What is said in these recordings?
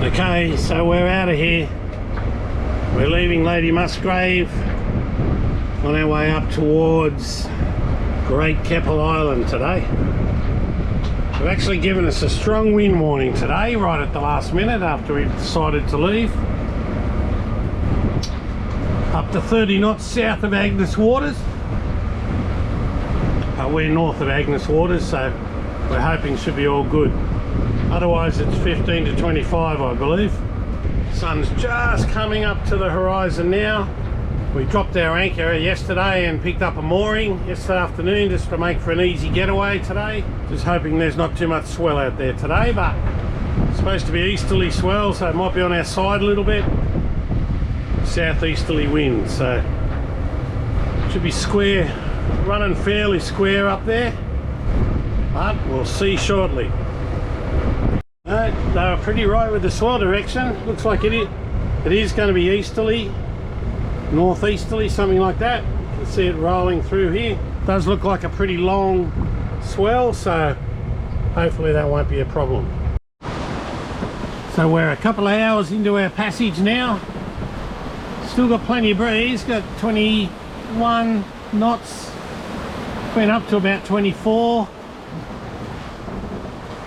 Okay, so we're out of here. We're leaving Lady Musgrave on our way up towards Great Keppel Island today. They've actually given us a strong wind warning today, right at the last minute after we decided to leave. Up to 30 knots south of Agnes Waters. We're north of Agnes Waters, so we're hoping should be all good. Otherwise it's 15 to 25, I believe. Sun's just coming up to the horizon now. We dropped our anchor yesterday and picked up a mooring yesterday afternoon just to make for an easy getaway today. Just hoping there's not too much swell out there today, but it's supposed to be easterly swell, so it might be on our side a little bit. Southeasterly wind, so it should be square, running fairly square up there, but we'll see shortly. They were pretty right with the swell direction. Looks like it is going to be easterly, northeasterly, something like that. You can see it rolling through here. Does look like a pretty long swell, so hopefully that won't be a problem. So we're a couple of hours into our passage now. Still got plenty of breeze, got 21 knots, been up to about 24.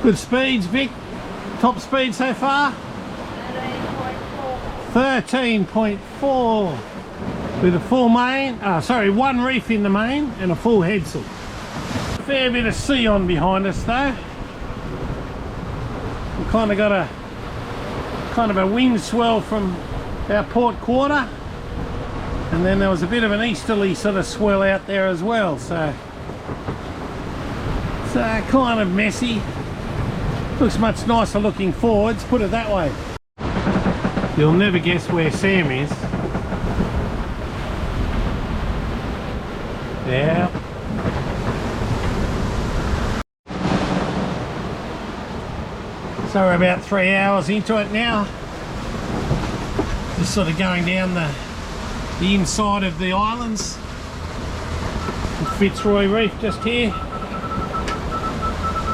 Good speeds, Vic. Top speed so far? 13.4 with a full main, one reef in the main and a full headsail. A fair bit of sea on behind us though. We've kind of got a wind swell from our port quarter, and then there was a bit of an easterly sort of swell out there as well, so it's kind of messy. Looks much nicer looking forwards, put it that way. You'll never guess where Sam is. Yeah. So we're about 3 hours into it now. Just sort of going down the inside of the islands. Fitzroy Reef just here.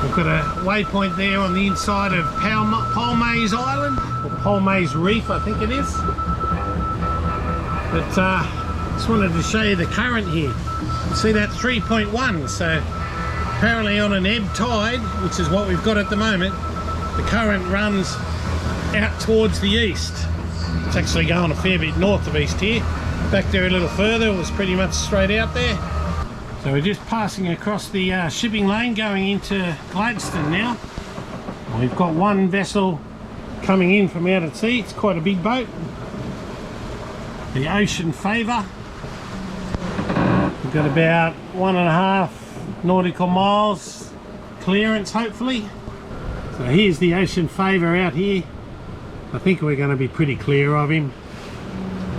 We've got a waypoint there on the inside of Palmays Island, or Palmays Reef I think it is. But just wanted to show you the current here. You see that 3.1, so apparently on an ebb tide, which is what we've got at the moment, the current runs out towards the east. It's actually going a fair bit north of east here. Back there a little further, it was pretty much straight out there. So we're just passing across the shipping lane going into Gladstone now. We've got one vessel coming in from out at sea. It's quite a big boat. The Ocean Favour. We've got about 1.5 nautical miles clearance hopefully. So here's the Ocean Favour out here. I think we're going to be pretty clear of him.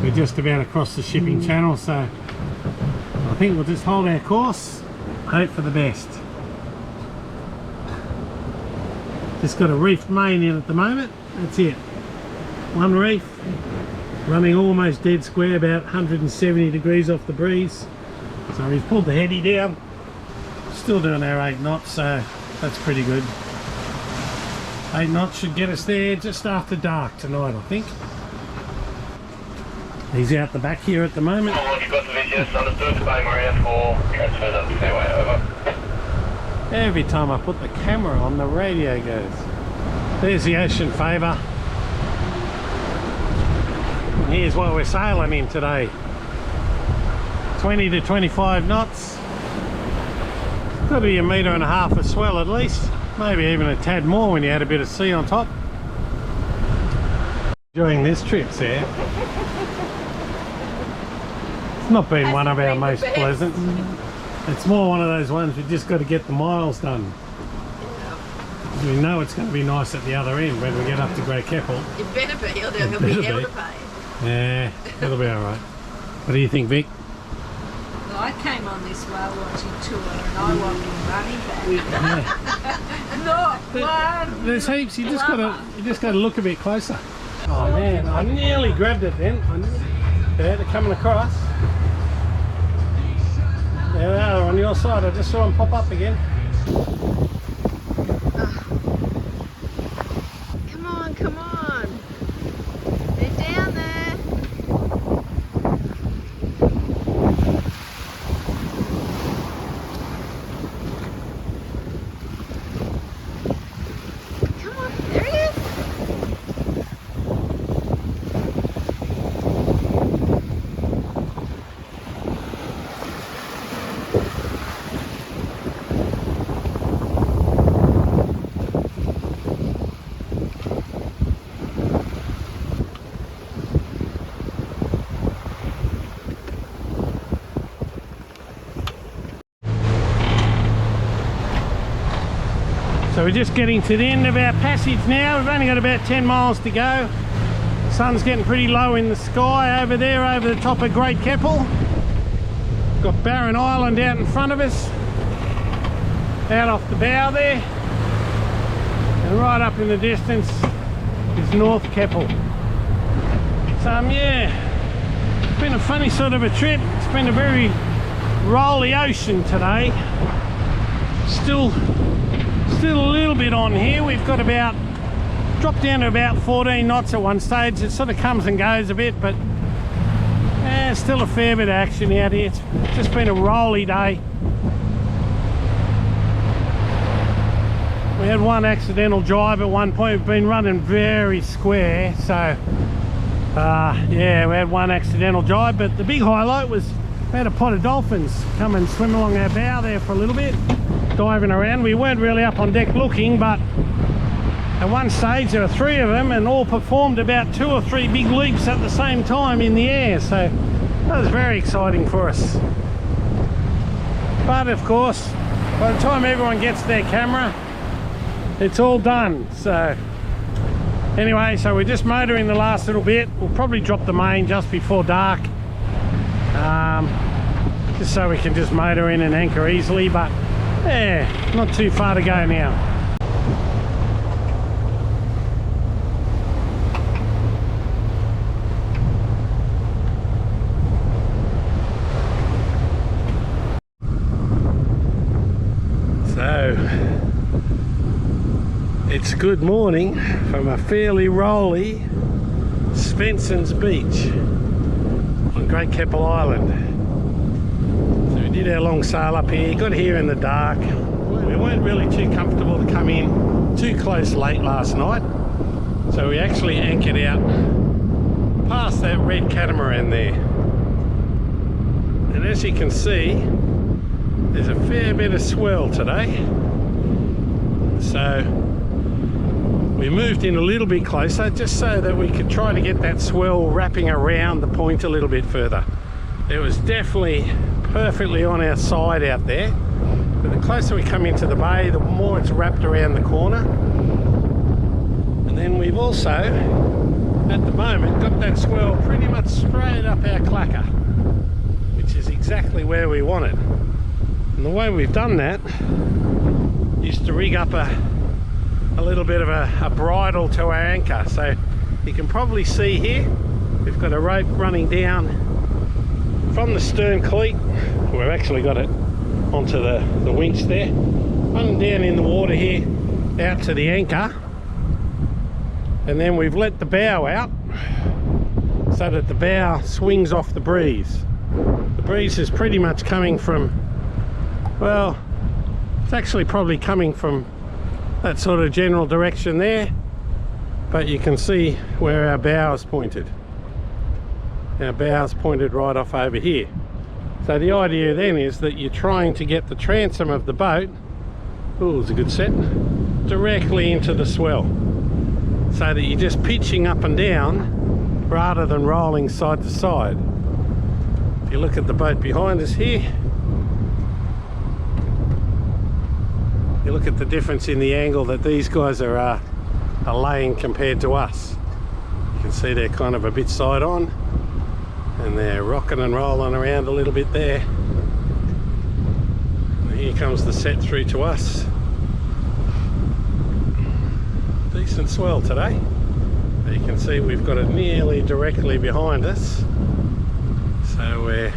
We're just about across the shipping channel, so I think we'll just hold our course, hope for the best. Just got a reefed main in at the moment, that's it. One reef, running almost dead square, about 170 degrees off the breeze. So we've pulled the heady down, still doing our 8 knots, so that's pretty good. 8 knots should get us there just after dark tonight, I think. He's out the back here at the moment. You've got the yes, understood. Bay Maria for transfer up the fairway, over. Every time I put the camera on, the radio goes. There's the Ocean Favour. And here's what we're sailing in today. 20 to 25 knots. Got to be 1.5 meters of swell at least. Maybe even a tad more when you add a bit of sea on top. Enjoying this trip, Sam. It's not been one of our most pleasant. It's more one of those ones we just got to get the miles done. We know it's going to be nice at the other end when we get up to Great Keppel. It better be, or he'll be hell to pay. Yeah, it'll be alright. What do you think, Vic? Well, I came on this whale watching tour and I wasn't running back. Not one. There's heaps. You just got to look a bit closer. Oh man, I nearly grabbed it then. Yeah, they're coming across. There they are on your side. I just saw them pop up again. Come on, come on. So we're just getting to the end of our passage now. We've only got about 10 miles to go. Sun's getting pretty low in the sky over there, over the top of Great Keppel. Got Barren Island out in front of us, out off the bow there, and right up in the distance is North Keppel. So yeah, it's been a funny sort of a trip. It's been a very rolly ocean today. Still a little bit on here. We've got about dropped down to about 14 knots at one stage. It sort of comes and goes a bit, but still a fair bit of action out here. It's just been a rolly day. We had one accidental jibe at one point. We've been running very square, so yeah, we had one accidental jibe, but the big highlight was we had a pot of dolphins come and swim along our bow there for a little bit, diving around. We weren't really up on deck looking, but at one stage there were 3 of them and all performed about 2 or 3 big leaps at the same time in the air, so that was very exciting for us. But of course, by the time everyone gets their camera, it's all done. So anyway, so we're just motoring the last little bit. We'll probably drop the main just before dark, just so we can just motor in and anchor easily, but yeah, not too far to go now. It's good morning from a fairly rolly Spencer's Beach on Great Keppel Island. So we did our long sail up here, got here in the dark. We weren't really too comfortable to come in too close late last night, so we actually anchored out past that red catamaran there. And as you can see, there's a fair bit of swell today. So we moved in a little bit closer just so that we could try to get that swell wrapping around the point a little bit further. It was definitely perfectly on our side out there, but the closer we come into the bay, the more it's wrapped around the corner. And then we've also, at the moment, got that swell pretty much straight up our clacker, which is exactly where we want it. And the way we've done that is to rig up a little bit of a bridle to our anchor. So you can probably see here we've got a rope running down from the stern cleat. We've actually got it onto the winch there, running down in the water here out to the anchor, and then we've let the bow out so that the bow swings off the breeze. The breeze is pretty much coming from, well, it's actually probably coming from that sort of general direction there, but you can see where our bow is pointed. Our bow is pointed right off over here. So the idea then is that you're trying to get the transom of the boat, oh, it's a good set, directly into the swell, so that you're just pitching up and down rather than rolling side to side. If you look at the boat behind us here, you look at the difference in the angle that these guys are laying compared to us. You can see they're kind of a bit side on, and they're rocking and rolling around a little bit there. And here comes the set through to us. Decent swell today. You can see we've got it nearly directly behind us, so we're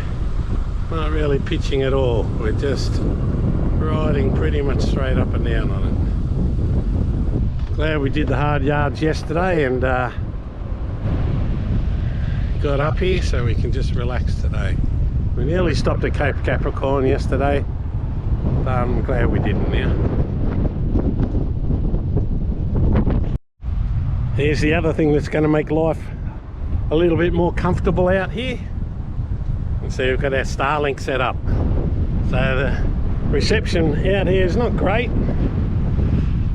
not really pitching at all. We're just riding pretty much straight up and down on it. Glad we did the hard yards yesterday and got up here so we can just relax today. We nearly stopped at Cape Capricorn yesterday, but I'm glad we didn't now. Here's the other thing that's going to make life a little bit more comfortable out here. And see, we've got our Starlink set up. So the reception out here is not great.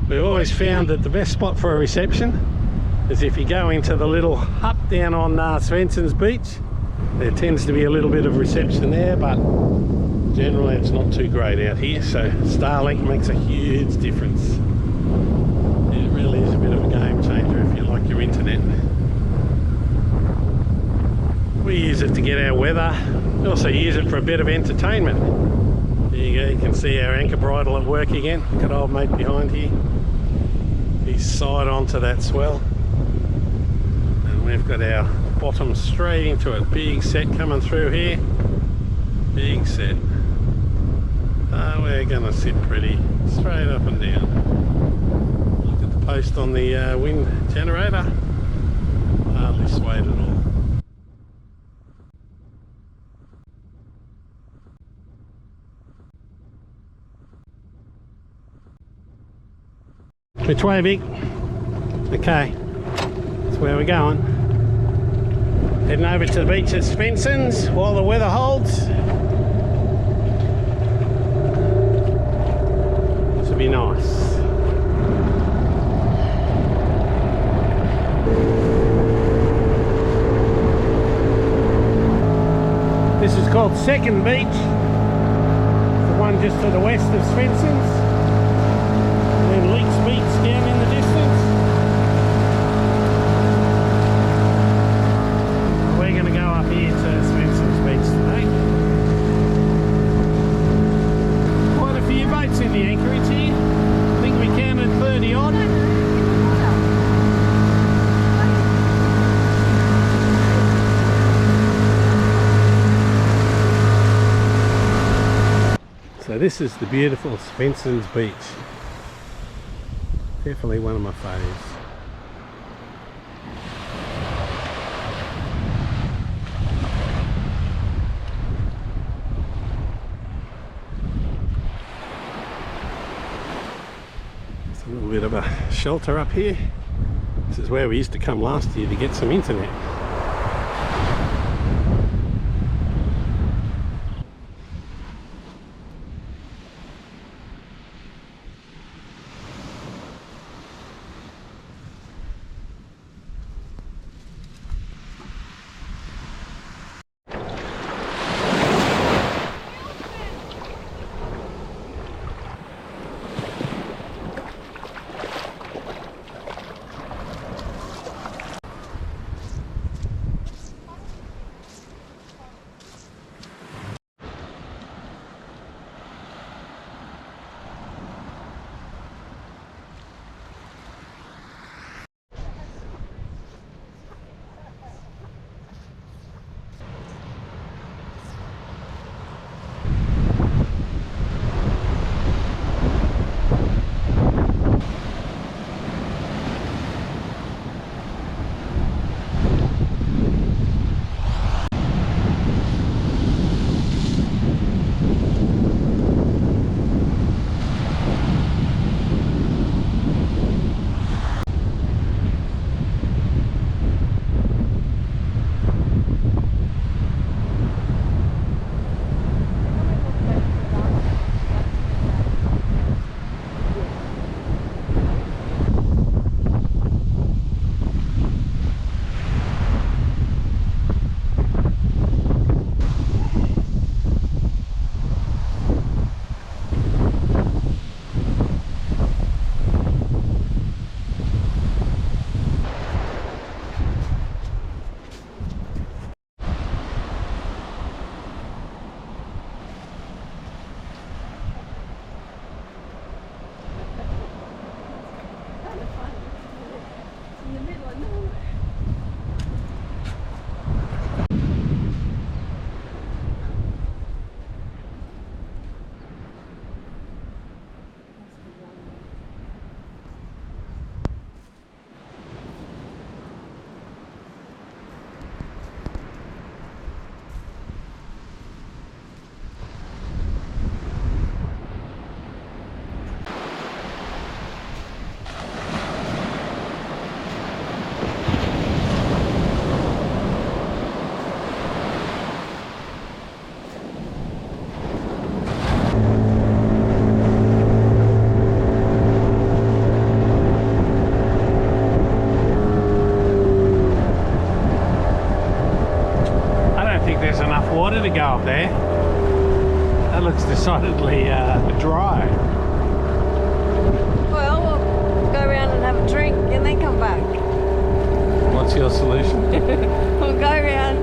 We've always found that the best spot for a reception is if you go into the little hut down on Spencer's Beach. There tends to be a little bit of reception there, but generally it's not too great out here, so Starlink makes a huge difference. really is a bit of a game changer if you like your internet. We use it to get our weather. We also use it for a bit of entertainment. There you go, you can see our anchor bridle at work again. Got old mate behind here. He's side onto that swell. And we've got our bottom straight into it. Big set coming through here. Big set. We're gonna sit pretty straight up and down. Look at the post on the wind generator. Hardly swayed at all. Which way, Vic? Okay, that's where we're going. Heading over to the beach at Svenson's while the weather holds. This will be nice. This is called Second Beach. The one just to the west of Svenson's. And Leaks Beach down in the distance. We're going to go up here to Svenson's Beach today. Quite a few boats in the anchorage here. I think we counted 30 odd. So this is the beautiful Svenson's Beach. Definitely one of my faves. It's a little bit of a shelter up here. This is where we used to come last year to get some internet. Water to go up there. That looks decidedly dry. Well, we'll go around and have a a drink and then come back. What's your solution? We'll go around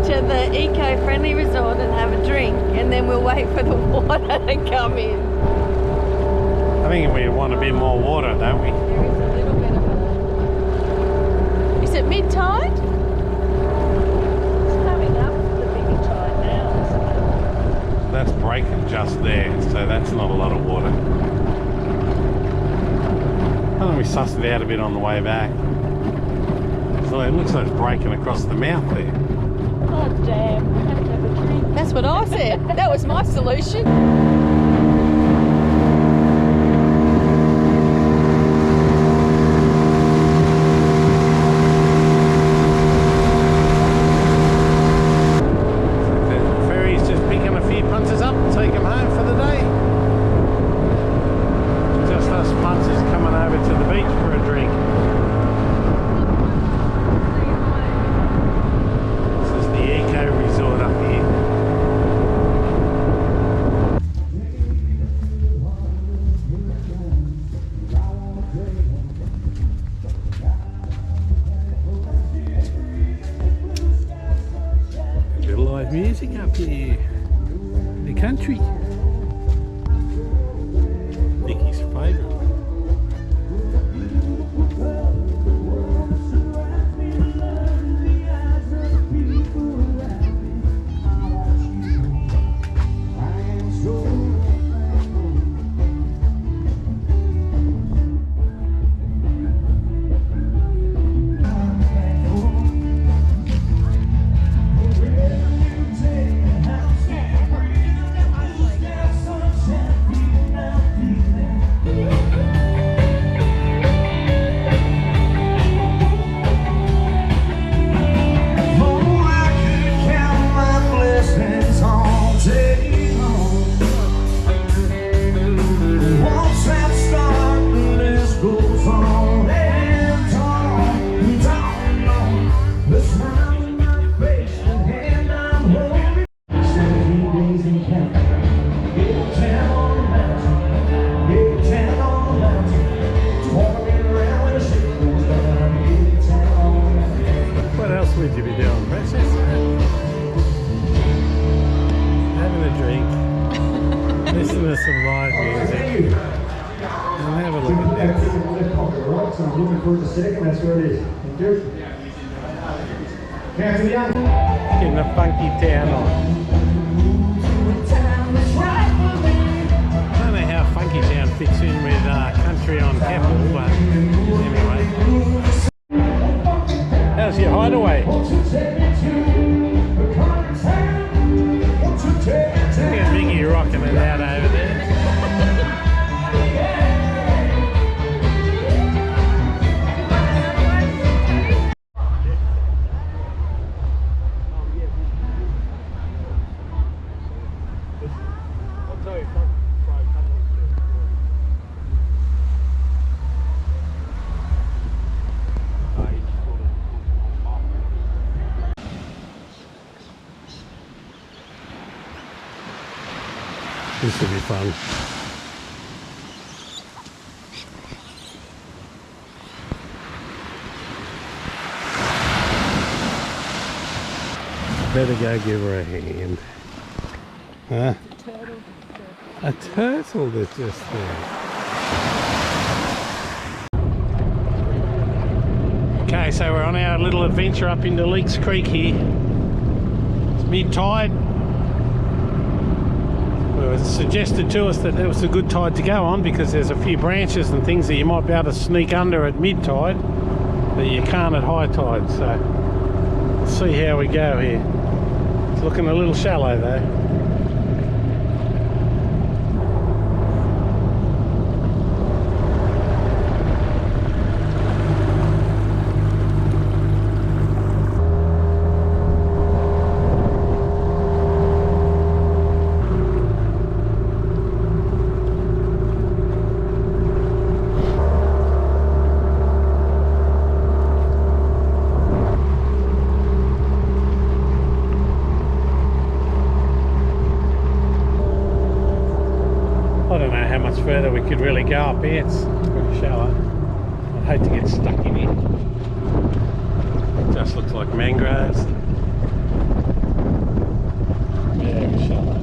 to the eco-friendly resort and have a drink, and then we'll wait for the water to come in. I think we want a bit more water, don't we? There is a little bit of a... Is it mid-tide? It's coming up to the bigger tide now, isn't it? That's breaking just there, so that's not a lot of water. Why don't we suss it out a bit on the way back? So it looks like it's breaking across the mouth there. Oh damn, I have to have a drink. That's what I said. That was my solution. The ferry's just picking a few punters up and take them home for the day. Just us punters coming over to the beach for a drink. Eco resort up here. A bit of live music up here. The country. Vicky's favourite. Would you be doing, Princess? Having a drink, listen to some live music, and have a look at this. So I'm looking for the second, that's where it is. Thank you. Getting the funky town on. I don't know how funky town fits in with country on Keppel, but anyway. How's your hideaway? Look at Vicki rocking it out over there. This will be fun. Better go give her a hand. Huh? A turtle that's just there. Okay, so we're on our little adventure up into Leaks Creek here. It's mid-tide. It was suggested to us that it was a good tide to go on because there's a few branches and things that you might be able to sneak under at mid-tide that you can't at high tide, so we'll see how we go here. It's looking a little shallow though. Further we could really go up here, it's pretty shallow. I'd hate to get stuck in here. Just looks like mangroves. Very shallow.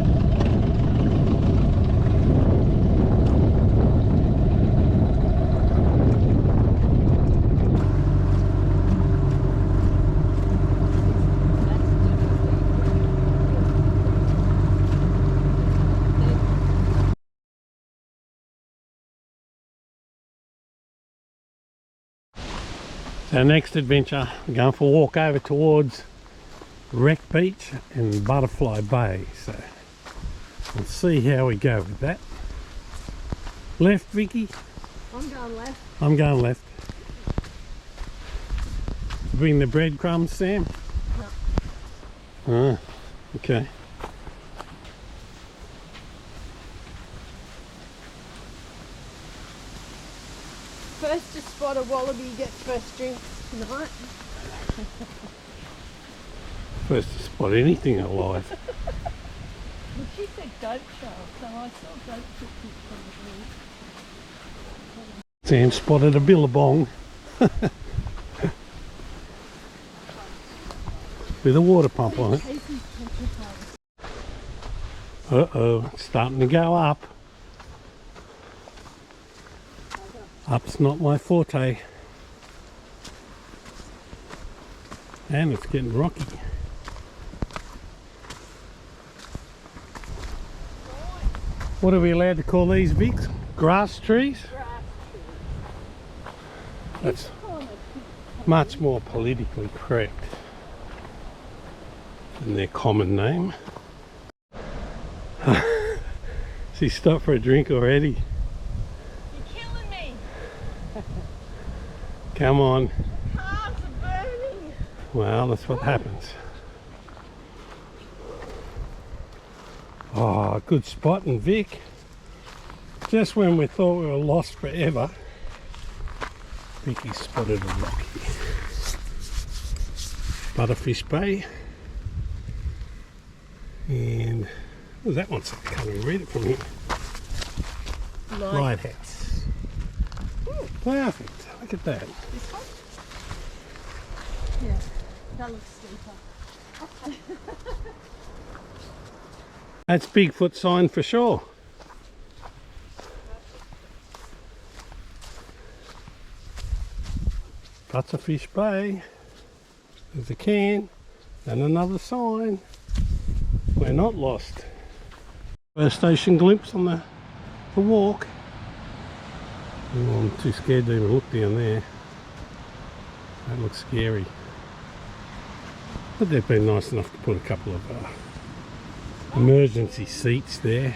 Our next adventure, we're going for a walk over towards Wreck Beach and Butterfly Bay, so we'll see how we go with that. Left, Vicky? I'm going left. I'm going left. Bring the breadcrumbs, Sam? No. Ah, okay. First to spot a wallaby gets first drink tonight. First to spot anything alive. Well, she said goat trail, so I saw goat footprints on the Sam spotted a billabong with a water pump on it. Uh-oh, it's starting to go up. Up's not my forte. And it's getting rocky. What are we allowed to call these, Vic? Grass trees? That's much more politically correct than their common name. She stopped for a drink already. You're killing me. Come on. Calves are burning. Well, that's what happens. Oh, good spotting, Vic. Just when we thought we were lost forever, Vicky spotted a rock here. Butterfish Bay. And what was that one? I can't even read it from here. Lighthouse. Perfect. Look at that. This one? Yeah, that looks steeper. That's Bigfoot sign for sure. Butterfish Bay. There's a can and another sign. We're not lost. First station glimpse on the walk. Oh, I'm too scared to even look down there. That looks scary. But they've been nice enough to put a couple of emergency seats there.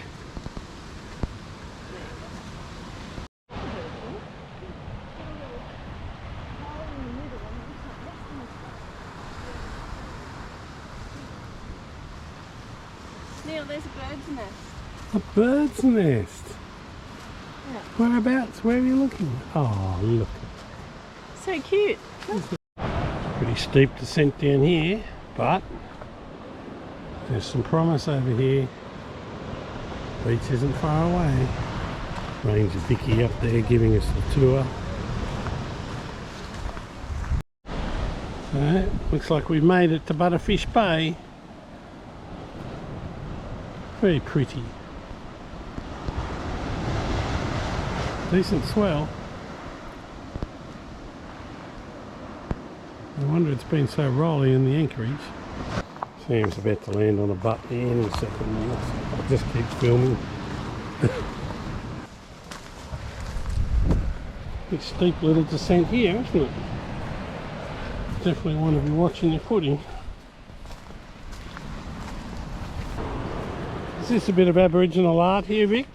Neil, there's a bird's nest. A bird's nest. Yeah. Whereabouts? Where are you looking? Oh, look. So cute. Pretty steep descent down here, but there's some promise over here. Beach isn't far away. Ranger Vicki up there giving us the tour. So, looks like we've made it to Butterfish Bay. Very pretty. Decent swell. No wonder it's been so rolly in the anchorage. Sam's about to land on a butt there in a second. I'll just keep filming. Big steep little descent here, isn't it? Definitely want to be watching your footing. Is this a bit of Aboriginal art here, Vic?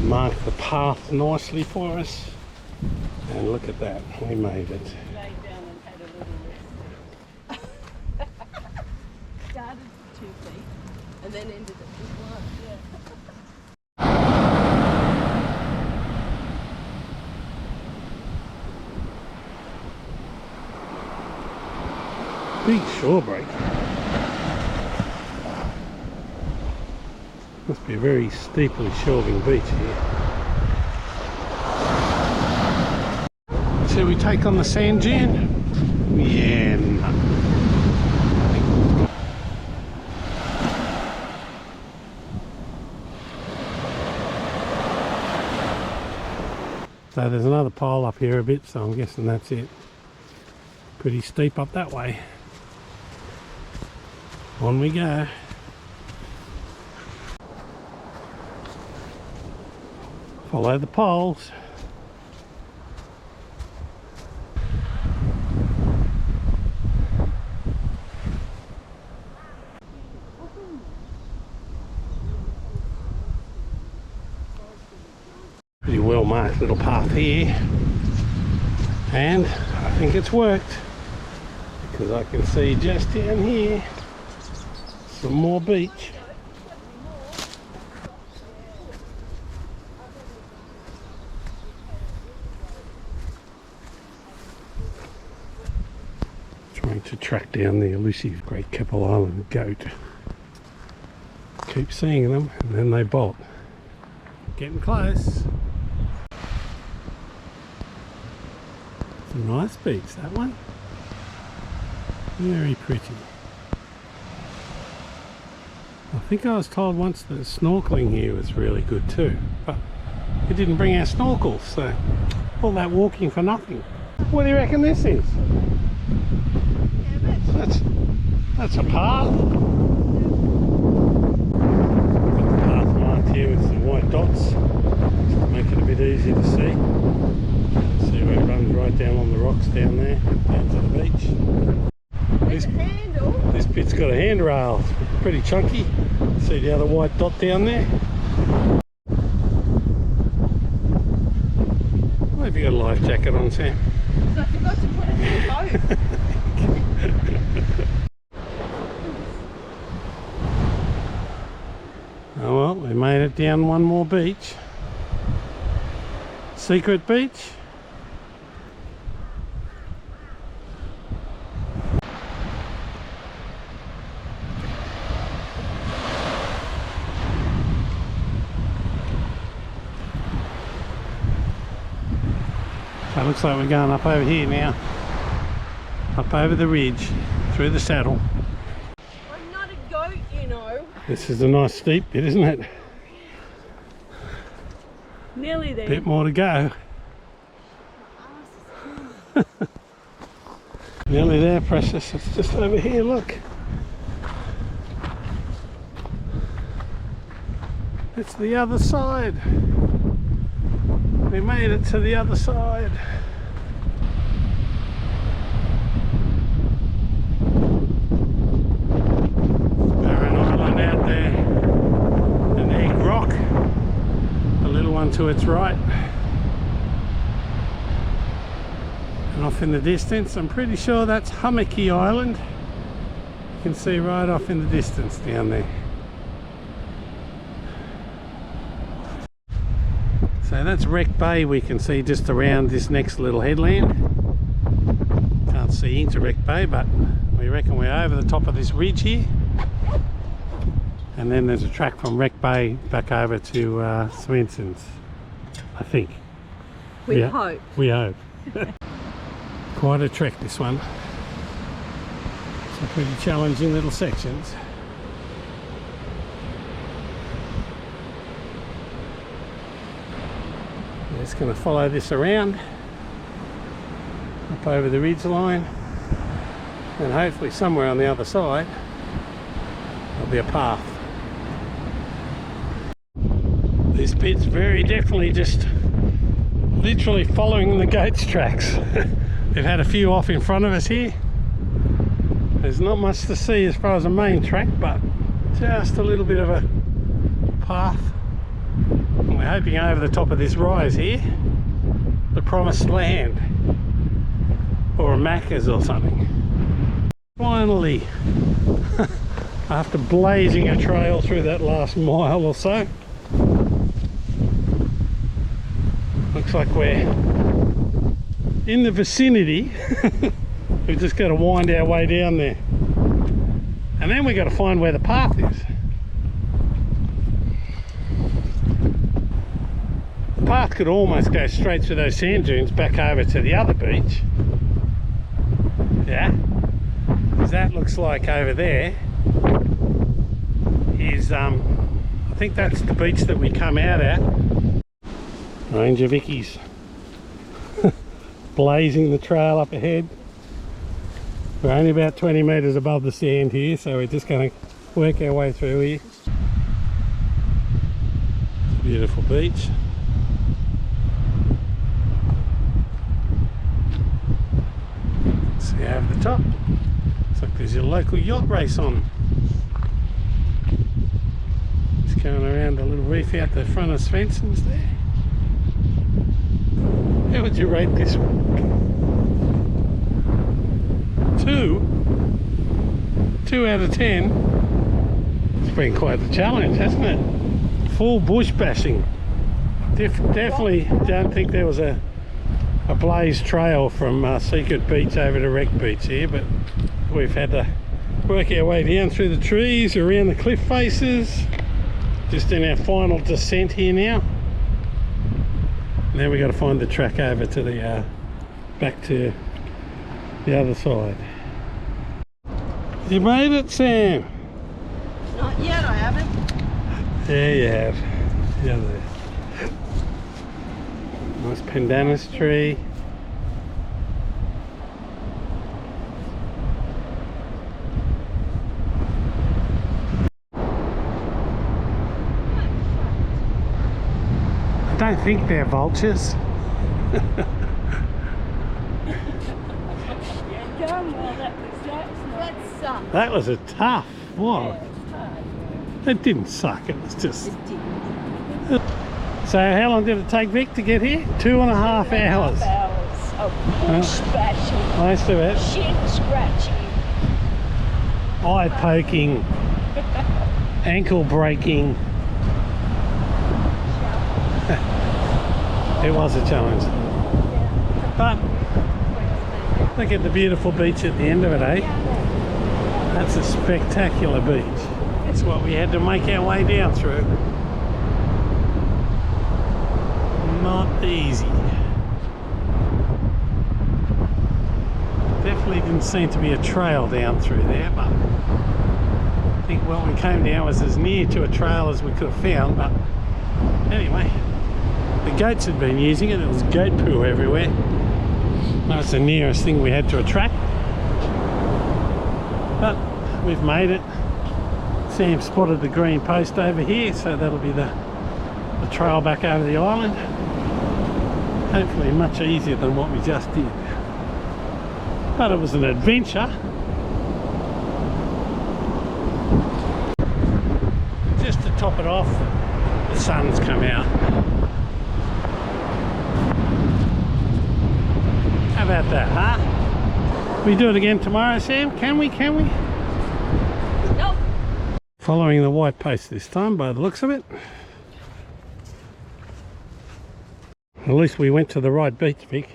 Marked the path nicely for us, and look at that, we made it. Laid down and had a little rest. Started at 2 feet and then ended at 1. Yeah. Big shore break. be a very steeply shelving beach here. Shall we take on the sand dune? Yeah, no. So there's another pile up here a bit, so I'm guessing that's it. Pretty steep up that way. On we go. Follow the poles. Pretty well marked little path here, and I think it's worked because I can see just down here some more beach. Trying to track down the elusive Great Keppel Island goat. Keep seeing them and then they bolt. Getting close. It's a nice beach, that one. Very pretty. I think I was told once that snorkeling here was really good too, but we didn't bring our snorkels, so all that walking for nothing. What do you reckon this is? That's a path. Got the path marked here with some white dots, just to make it a bit easier to see. See where it runs right down on the rocks down there, down to the beach. This bit's got a handrail, it's pretty chunky. See the other white dot down there? Why have you got a life jacket on, Sam? I forgot to put it in the boat. Oh well, we made it down one more beach. Secret beach. So it looks like we're going up over here now. Up over the ridge, through the saddle. I'm not a goat, you know. This is a nice steep bit, isn't it? Nearly there. Bit more to go. Nearly there, precious. It's just over here, look. It's the other side. We made it to the other side. Barren Island out there. An egg rock. A little one to its right. And off in the distance, I'm pretty sure that's Hummocky Island. You can see right off in the distance down there. So that's Wreck Bay we can see just around this next little headland. Can't see into Wreck Bay, but we reckon we're over the top of this ridge here. And then there's a track from Wreck Bay back over to Swenson's, I think. We hope. We hope. Quite a trek, this one. Some pretty challenging little sections. Just going to follow this around up over the ridge line, and hopefully somewhere on the other side there'll be a path. This bit's very definitely just literally following the goat's tracks. We've had a few off in front of us here. There's not much to see as far as the main track, but just a little bit of a path. And we're hoping over the top of this rise here, the promised land, or a Macca's or something. Finally, after blazing a trail through that last mile or so, looks like we're in the vicinity. We've just got to wind our way down there, and then we've got to find where the path is. path could almost go straight through those sand dunes back over to the other beach. Yeah, because that looks like over there is I think that's the beach that we come out at. Ranger Vicky's blazing the trail up ahead. We're only about 20 metres above the sand here, so we're just going to work our way through here. Beautiful beach. See over the top. Looks like there's your local yacht race on. Just going around a little reef out the front of Svensson's there. How would you rate this one? 2 out of 10. It's been quite the challenge, hasn't it? Full bush bashing. Definitely don't think there was a blaze trail from Secret Beach over to Wreck Beach here, but we've had to work our way down through the trees, around the cliff faces, just in our final descent here now. Now we got to find the track over to the back to the other side. You made it, Sam? Not yet, I haven't. There you have. Yeah, there. Nice pandanus tree. I don't think they're vultures. That was a tough one. It didn't suck, it was just... So how long did it take Vic to get here? 2.5 hours. 2.5 hours of bush bashing, Most of it. shin scratching. Eye poking, ankle breaking. It was a challenge. But look at the beautiful beach at the end of it, eh? That's a spectacular beach. That's what we had to make our way down through. Not easy. Definitely didn't seem to be a trail down through there, but I think what we came down was as near to a trail as we could have found. But anyway, the goats had been using it. There was goat poo everywhere. That's the nearest thing we had to a track. But we've made it. Sam spotted the green post over here, so that'll be the trail back over the island. Hopefully much easier than what we just did. But it was an adventure. Just to top it off, the sun's come out. How about that, huh? We do it again tomorrow, Sam? Can we? Nope. Following the white post this time by the looks of it. At least we went to the right beach, Vic.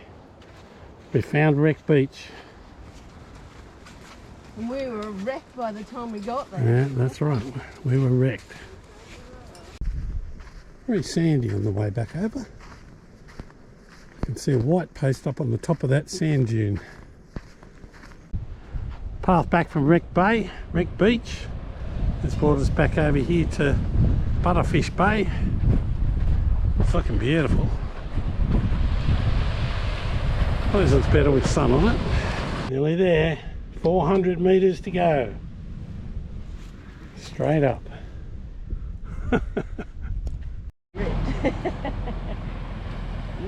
We found Wreck Beach. And we were wrecked by the time we got there. Yeah, that's right. We were wrecked. Very sandy on the way back over. You can see a white post up on the top of that sand dune. Path back from Wreck Beach. It's brought us back over here to Butterfish Bay. It's looking beautiful. Well, this looks better with sun on it. Nearly there. 400 metres to go. Straight up.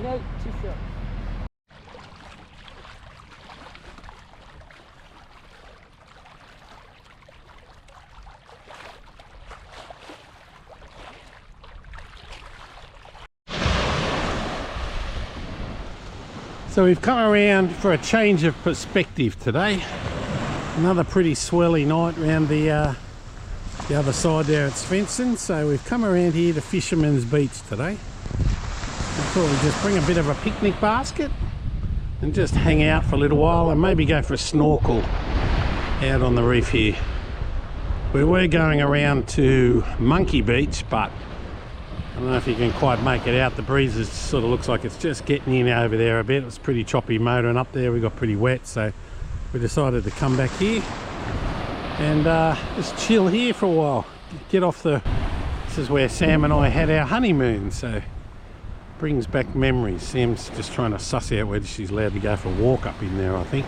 Note to self. So we've come around for a change of perspective today. Another pretty swelly night around the other side there at Svensson. So we've come around here to Fisherman's Beach today. I thought we'd just bring a bit of a picnic basket and just hang out for a little while and maybe go for a snorkel out on the reef here. We were going around to Monkey Beach, but I don't know if you can quite make it out. The breeze is, sort of looks like it's just getting in over there a bit. It's pretty choppy motoring up there. We got pretty wet, so we decided to come back here and just chill here for a while. Get off the... This is where Sam and I had our honeymoon, so brings back memories. Sam's just trying to suss out whether she's allowed to go for a walk up in there, I think.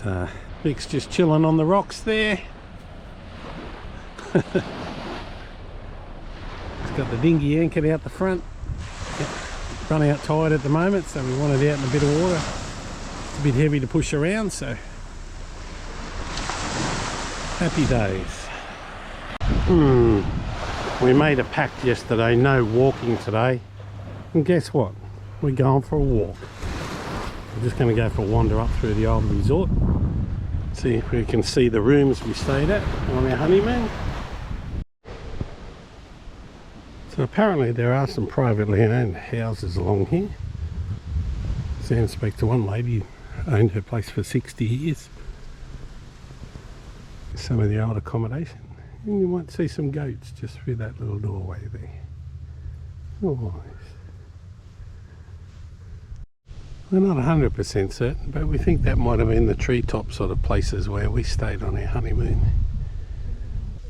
But Vic's just chilling on the rocks there. Got the dinghy anchored out the front. Run out tide at the moment, so we want it out in a bit of water. It's a bit heavy to push around, so happy days. We made a pact yesterday, no walking today, and guess what? We're going for a walk. We're just going to go for a wander up through the old resort, see if we can see the rooms we stayed at on our honeymoon. So apparently there are some privately owned houses along here. Sam spoke to one lady who owned her place for 60 years. Some of the old accommodation. And you might see some goats just through that little doorway there. Oh, nice. We're not 100% certain, but we think that might have been the treetop sort of places where we stayed on our honeymoon.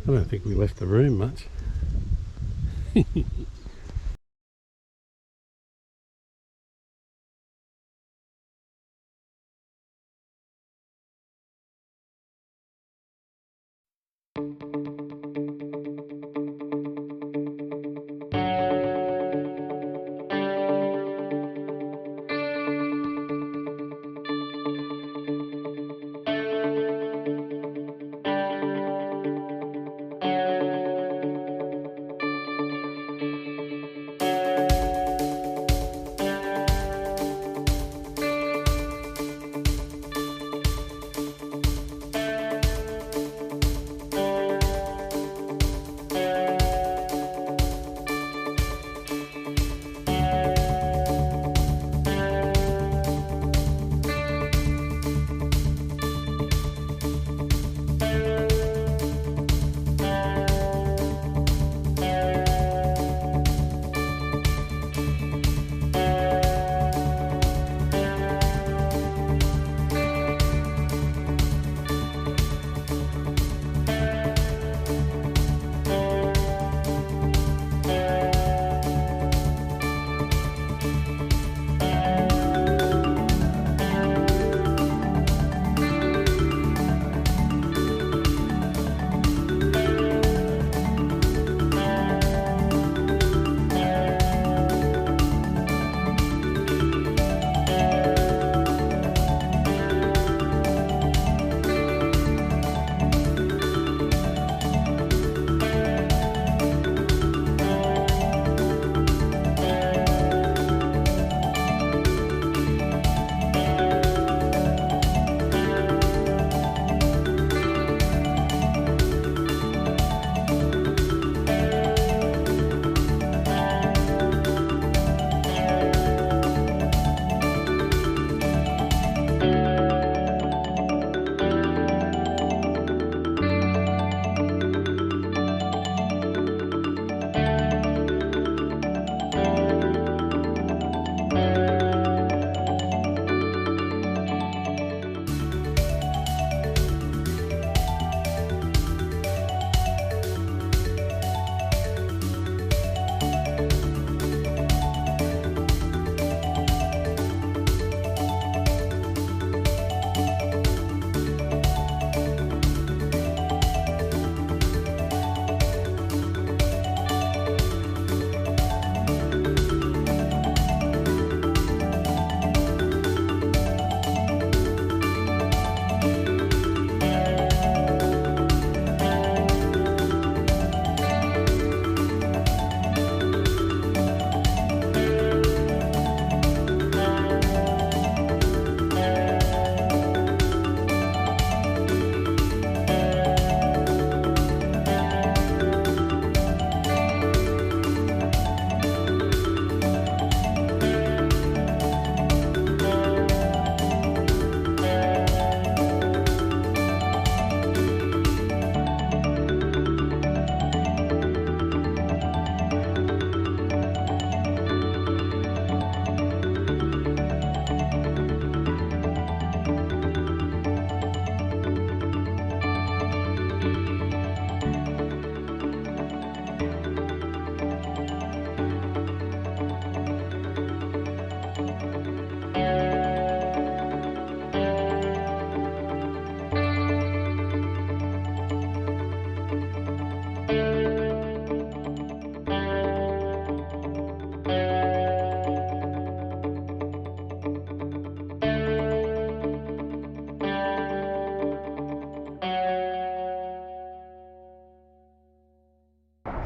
I don't think we left the room much.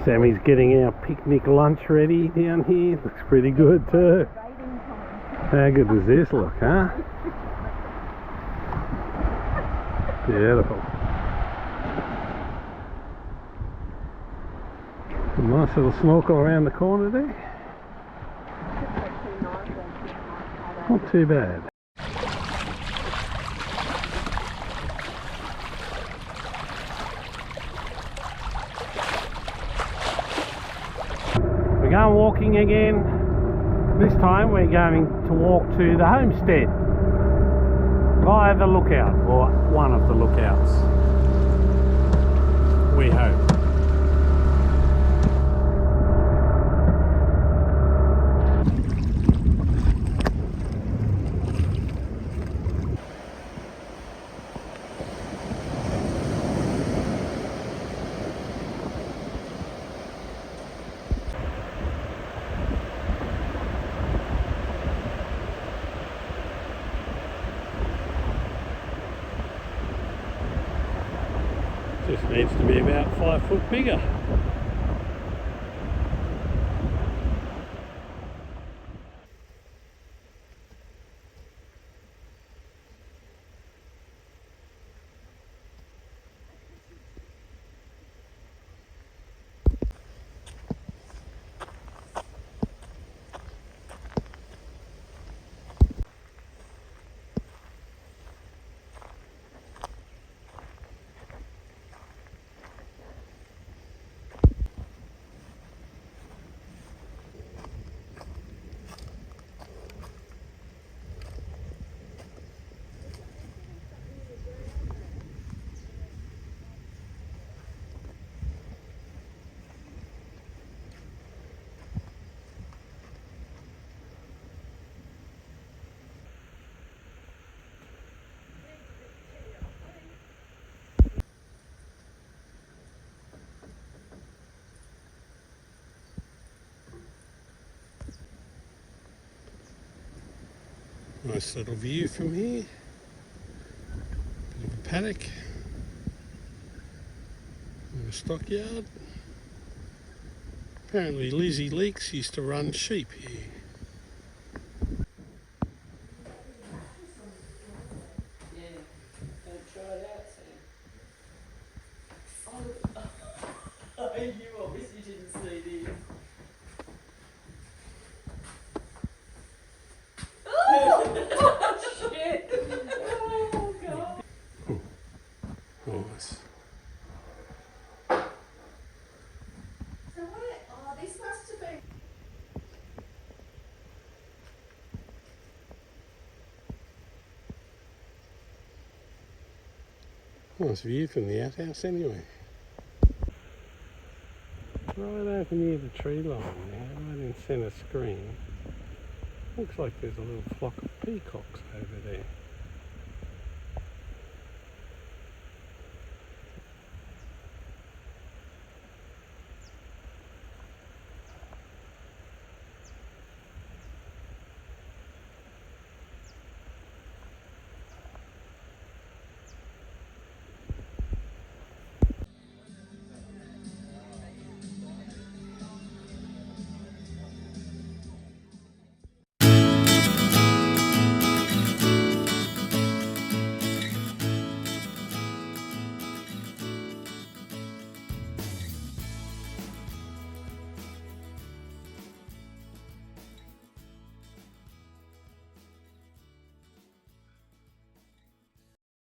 Sammy's getting our picnic lunch ready down here. Looks pretty good too. How good does this look, huh? Beautiful. A nice little snorkel around the corner there. Not too bad. We're going walking again. This time we're going to walk to the homestead via the lookout, or one of the lookouts, we hope. Just needs to be about 5 foot bigger. Nice little view from here. Bit of a paddock. And a stockyard. Apparently Lizzie Leaks used to run sheep here. You obviously didn't see this. Oh, shit! Oh, God. Nice. So what? Oh, this must have been... Nice view from the outhouse anyway. Right over near the tree line there, right in centre screen. Looks like there's a little flock of peacocks over there.